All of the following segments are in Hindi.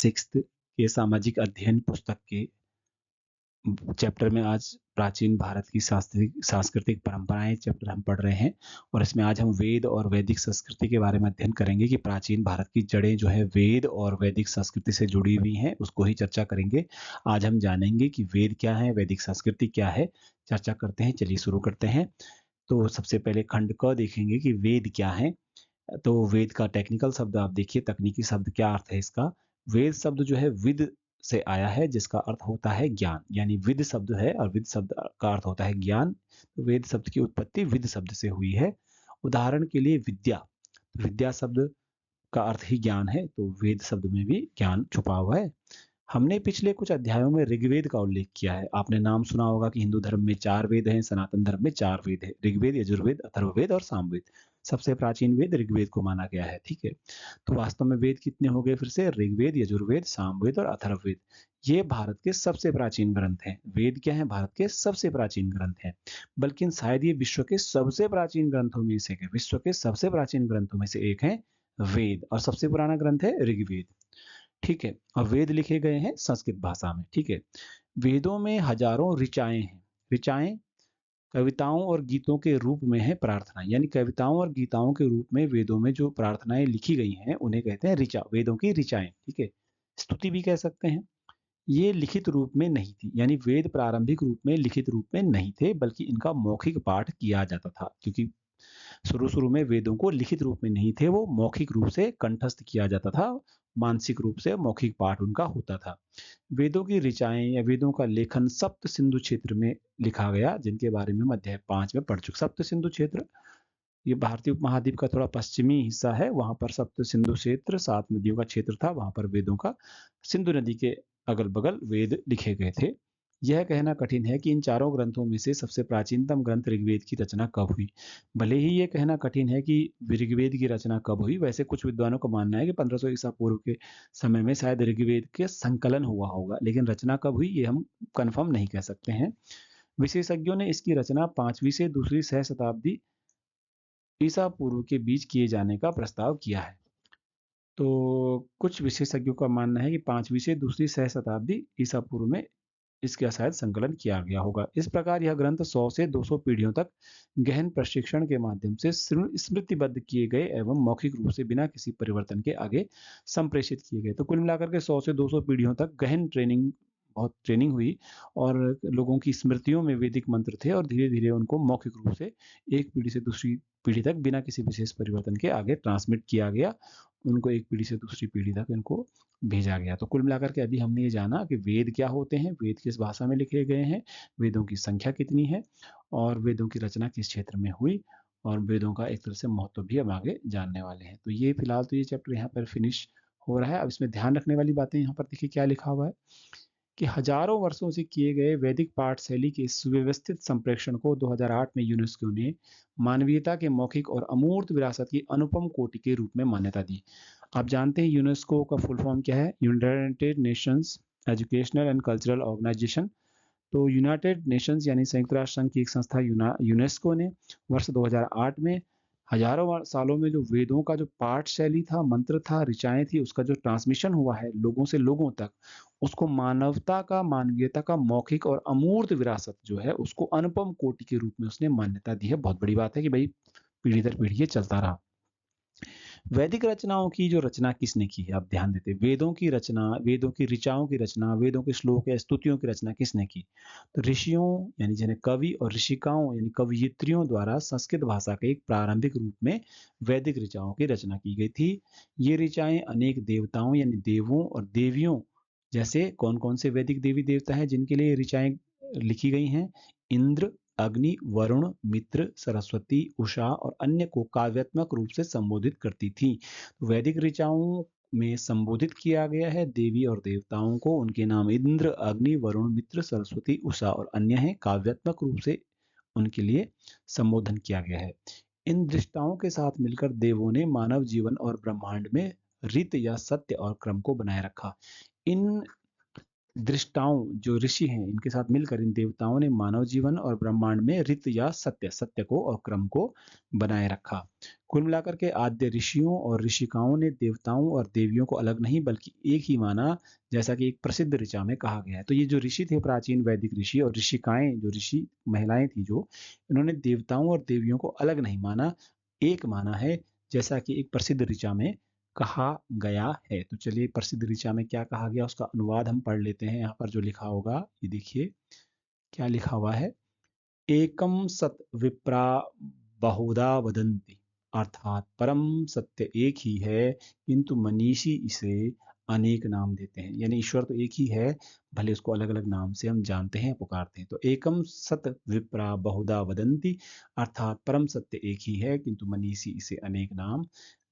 सिक्स्थ के सामाजिक अध्ययन पुस्तक के चैप्टर में आज प्राचीन भारत की सांस्कृतिक परंपराएं चैप्टर हम पढ़ रहे हैं और इसमें आज हम वेद और वैदिक संस्कृति के बारे में अध्ययन करेंगे कि प्राचीन भारत की जड़ें जो है वेद और वैदिक संस्कृति से जुड़ी हुई हैं, उसको ही चर्चा करेंगे। आज हम जानेंगे कि वेद क्या है, वैदिक संस्कृति क्या है। चर्चा करते हैं, चलिए शुरू करते हैं। तो सबसे पहले खंड क देखेंगे कि वेद क्या है। तो वेद का टेक्निकल शब्द आप देखिए, तकनीकी शब्द क्या अर्थ है इसका। वेद शब्द जो है विद से आया है, जिसका अर्थ होता है ज्ञान। यानी विद शब्द है और विद शब्द का अर्थ होता है ज्ञान। तो वेद शब्द की उत्पत्ति विद शब्द से हुई है। उदाहरण के लिए विद्या, विद्या शब्द का अर्थ ही ज्ञान है, तो वेद शब्द में भी ज्ञान छुपा हुआ है। हमने पिछले कुछ अध्यायों में ऋग्वेद का उल्लेख किया है। आपने नाम सुना होगा कि हिंदू धर्म में 4 वेद हैं, सनातन धर्म में 4 वेद हैं, ऋग्वेद, यजुर्वेद, अथर्ववेद और सामवेद। सबसे प्राचीन वेद ऋग्वेद को माना गया है, ठीक है। तो वास्तव में वेद कितने हो गए फिर से? ऋग्वेद, यजुर्वेद, सामवेद और अथर्ववेद। ये भारत के सबसे प्राचीन ग्रंथ हैं। वेद क्या है? भारत के सबसे प्राचीन ग्रंथ हैं। बल्कि शायद ये विश्व के सबसे प्राचीन ग्रंथों में से एक है। विश्व के सबसे प्राचीन ग्रंथों में से एक है वेद, और सबसे पुराना ग्रंथ है ऋग्वेद, ठीक है। और वेद लिखे गए हैं संस्कृत भाषा में, ठीक है। वेदों में हजारों ऋचाएं हैं। ऋचाएं कविताओं और गीतों के रूप में है प्रार्थना। यानी कविताओं और गीताओं के रूप में वेदों में जो प्रार्थनाएं लिखी गई हैं उन्हें कहते हैं ऋचा, वेदों की ऋचाएं, ठीक है। स्तुति भी कह सकते हैं। ये लिखित रूप में नहीं थी, यानी वेद प्रारंभिक रूप में लिखित रूप में नहीं थे, बल्कि इनका मौखिक पाठ किया जाता था। क्योंकि शुरू-शुरू में वेदों को लिखित रूप में नहीं थे, वो मौखिक रूप से कंठस्थ किया जाता था, मानसिक रूप से मौखिक पाठ उनका होता था। वेदों की ऋचाएँ या वेदों का लेखन सप्त सिंधु क्षेत्र में लिखा गया, जिनके बारे में हम अध्याय 5 में पढ़ चुके। सप्त सिंधु क्षेत्र, ये भारतीय उपमहाद्वीप का थोड़ा पश्चिमी हिस्सा है, वहाँ पर सप्त सिंधु क्षेत्र 7 नदियों का क्षेत्र था, वहाँ पर वेदों का सिंधु नदी के अगल-बगल वेद लिखे गए थे। यह कहना कठिन है कि इन चारों ग्रंथों में से सबसे प्राचीनतम ग्रंथ ऋग्वेद की रचना कब हुई। भले ही ये कहना कठिन है कि ऋग्वेद की रचना कब हुई, वैसे कुछ विद्वानों का मानना है कि 1500 ईसा पूर्व के समय में शायद ऋग्वेद के संकलन हुआ होगा, लेकिन रचना कब हुई ये हम कन्फर्म नहीं कह सकते हैं। विशेषज्ञों ने इसकी रचना 5वीं से दूसरी सहस्त्राब्दी ईसा पूर्व के बीच किए जाने का प्रस्ताव किया है। तो कुछ विशेषज्ञों का मानना है कि 5वीं से दूसरी सहस्त्राब्दी ईसा पूर्व में इसका शायद संकलन किया गया होगा। इस प्रकार यह ग्रंथ 100 से 200 पीढ़ियों तक गहन प्रशिक्षण के माध्यम से स्मृतिबद्ध किए गए एवं मौखिक रूप से बिना किसी परिवर्तन के आगे संप्रेषित किए गए। तो कुल मिलाकर के 100 से 200 पीढ़ियों तक गहन ट्रेनिंग, बहुत ट्रेनिंग हुई और लोगों की स्मृतियों में वैदिक मंत्र थे और धीरे-धीरे उनको मौखिक रूप से एक पीढ़ी से दूसरी पीढ़ी तक बिना किसी विशेष परिवर्तन के आगे ट्रांसमिट किया गया। उनको एक पीढ़ी से दूसरी पीढ़ी तक इनको भेजा गया। तो कुल मिलाकर के अभी हमने ये जाना कि वेद क्या होते हैं, वेद किस भाषा में लिखे गए हैं, वेदों की संख्या कितनी है और वेदों की रचना किस क्षेत्र में हुई, और वेदों का एक तरह से महत्व भी हम आगे जानने वाले हैं। तो ये फिलहाल तो ये चैप्टर यहाँ पर फिनिश हो रहा है। अब इसमें ध्यान रखने वाली बातें यहाँ पर देखिए क्या लिखा हुआ है कि हजारों वर्षों से किए गए वैदिक पाठशैली के सुव्यवस्थित संप्रेषण को 2008 में यूनेस्को ने मानवीयता के मौखिक और अमूर्त विरासत की अनुपम कोटि के रूप में मान्यता दी। आप जानते हैं यूनेस्को का फुल फॉर्म क्या है? United Nations Educational and Cultural Organization. तो यूनाइटेड नेशंस यानी संयुक्त राष्ट्र संघ की एक संस्था यूनेस्को ने वर्ष 2008 में हजारों सालों में जो वेदों का जो पाठ शैली था, मंत्र था, ऋचाएं थी, उसका जो ट्रांसमिशन हुआ है लोगों से लोगों तक, उसको मानवता का, मानवीयता का मौखिक और अमूर्त विरासत जो है उसको अनुपम कोटि के रूप में उसने मान्यता दी है। बहुत बड़ी बात है कि भाई पीढ़ी दर पीढ़ी ये चलता रहा। वैदिक रचनाओं की जो रचना किसने की है? आप ध्यान देते, वेदों की रचना, वेदों की ऋचाओं की रचना, वेदों के श्लोक या स्तुतियों की रचना किसने की? तो ऋषियों यानी जिन्हें कवि और ऋषिकाओं यानी कवयित्रियों द्वारा संस्कृत भाषा के एक प्रारंभिक रूप में वैदिक ऋचाओं की रचना की गई थी। ये ऋचाएं अनेक देवताओं यानी देवों और देवियों, जैसे कौन-कौन से वैदिक देवी देवता हैं जिनके लिए ऋचाएं लिखी गई हैं? इंद्र, अग्नि, वरुण, मित्र, सरस्वती, उषा और अन्य को काव्यात्मक रूप से संबोधित करती थी। वैदिक ऋचाओं में संबोधित किया गया है देवी और देवताओं को, उनके नाम इंद्र, अग्नि, वरुण, मित्र, सरस्वती, उषा और अन्य हैं। काव्यात्मक रूप से उनके लिए संबोधन किया गया है। इन दृष्टाओं के साथ मिलकर देवों ने मानव जीवन और ब्रह्मांड में रीत या सत्य और क्रम को बनाए रखा। इन दृष्टाओं जो ऋषि हैं इनके साथ मिलकर इन देवताओं ने मानव जीवन और ब्रह्मांड में ऋत या सत्य, सत्य को और क्रम को बनाए रखा। कुल मिलाकर के आद्य ऋषियों और ऋषिकाओं ने देवताओं और देवियों को अलग नहीं बल्कि एक ही माना, जैसा कि एक प्रसिद्ध ऋचा में कहा गया है। तो ये जो ऋषि थे प्राचीन वैदिक ऋषि और ऋषिकाएँ जो ऋषि महिलाएँ थी जो, इन्होंने देवताओं और देवियों को अलग नहीं माना, एक माना है, जैसा कि एक प्रसिद्ध ऋचा में कहा गया है। तो चलिए प्रसिद्ध ऋचा में क्या कहा गया उसका अनुवाद हम पढ़ लेते हैं। यहाँ पर जो लिखा होगा, ये देखिए क्या लिखा हुआ है। एकम सत विप्रा बहुधा वदन्ति, अर्थात परम सत्य एक ही है किंतु मनीषी इसे अनेक नाम देते हैं। यानी ईश्वर तो एक ही है, भले उसको अलग अलग नाम से हम जानते हैं पुकारते हैं। तो एकम सत विप्रा बहुधा वदन्ति, अर्थात परम सत्य एक ही है किंतु मनीषी इसे अनेक नाम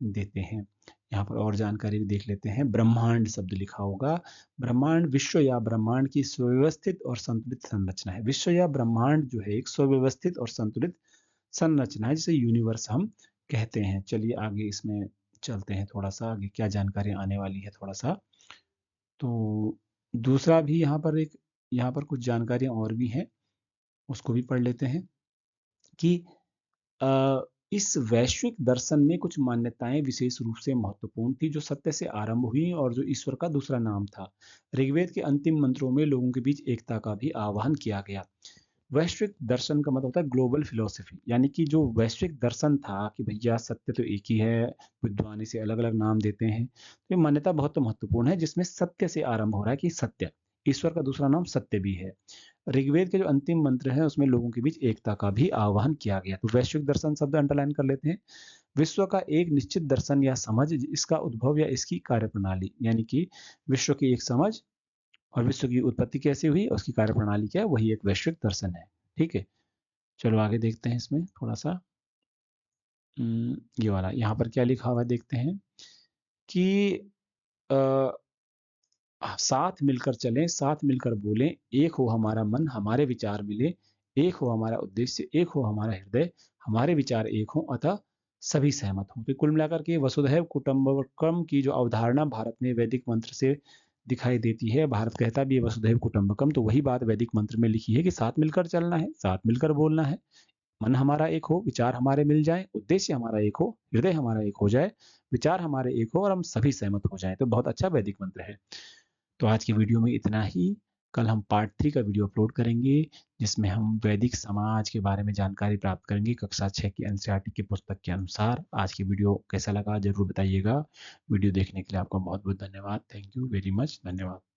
देते हैं। यहाँ पर और जानकारी भी देख लेते हैं। ब्रह्मांड शब्द लिखा होगा। ब्रह्मांड विश्व या ब्रह्मांड की सुव्यवस्थित और संतुलित संरचना है। विश्व या ब्रह्मांड जो है एक सुव्यवस्थित और संतुलित संरचना है, जिसे यूनिवर्स हम कहते हैं। चलिए आगे इसमें चलते हैं, थोड़ा सा आगे क्या जानकारी आने वाली है थोड़ा सा। तो दूसरा भी यहाँ पर कुछ जानकारियां और भी हैं, उसको भी पढ़ लेते हैं कि अ, इस वैश्विक दर्शन में कुछ मान्यताएं विशेष रूप से महत्वपूर्ण थी जो सत्य से आरंभ हुई और जो ईश्वर का दूसरा नाम था। ऋग्वेद के अंतिम मंत्रों में लोगों के बीच एकता का भी आह्वान किया गया। वैश्विक दर्शन का मतलब होता है ग्लोबल फिलोसफी, यानी कि जो वैश्विक दर्शन था कि भैया सत्य तो एक ही है, विद्वान इसे अलग अलग नाम देते हैं। तो ये मान्यता बहुत महत्वपूर्ण है जिसमें सत्य से आरंभ हो रहा है कि सत्य, ईश्वर का दूसरा नाम सत्य भी है। ऋग्वेद के जो अंतिम मंत्र है उसमें लोगों के बीच एकता का भी आह्वान किया गया। तो वैश्विक दर्शन शब्द अंडरलाइन कर लेते हैं। विश्व का एक निश्चित दर्शन या समझ, इसका उद्भव या इसकी कार्यप्रणाली, यानी कि विश्व की एक समझ और विश्व की उत्पत्ति कैसे हुई और उसकी कार्यप्रणाली क्या है, वही एक वैश्विक दर्शन है। ठीक है, चलो आगे देखते हैं इसमें थोड़ा सा। ये वाला यहाँ पर क्या लिखा हुआ है देखते हैं कि अ, साथ मिलकर चलें, साथ मिलकर बोलें, एक हो हमारा मन, हमारे विचार मिले, एक हो हमारा उद्देश्य, एक हो हमारा हृदय, हमारे विचार एक हों, अतः सभी सहमत हों। तो कुल मिलाकर के वसुधैव कुटुंबकम की जो अवधारणा भारत में वैदिक मंत्र से दिखाई देती है, भारत कहता भी है वसुधैव कुटुंबकम, तो वही बात वैदिक मंत्र में लिखी है कि साथ मिलकर चलना है, साथ मिलकर बोलना है, मन हमारा एक हो, विचार हमारे मिल जाएं, उद्देश्य हमारा एक हो, हृदय हमारा एक हो जाए, विचार हमारे एक हो और हम सभी सहमत हो जाएं। तो बहुत अच्छा वैदिक मंत्र है। तो आज की वीडियो में इतना ही। कल हम पार्ट 3 का वीडियो अपलोड करेंगे जिसमें हम वैदिक समाज के बारे में जानकारी प्राप्त करेंगे कक्षा 6 की एनसीईआरटी की पुस्तक के अनुसार। आज की वीडियो कैसा लगा जरूर बताइएगा। वीडियो देखने के लिए आपका बहुत बहुत धन्यवाद। Thank you very much. धन्यवाद।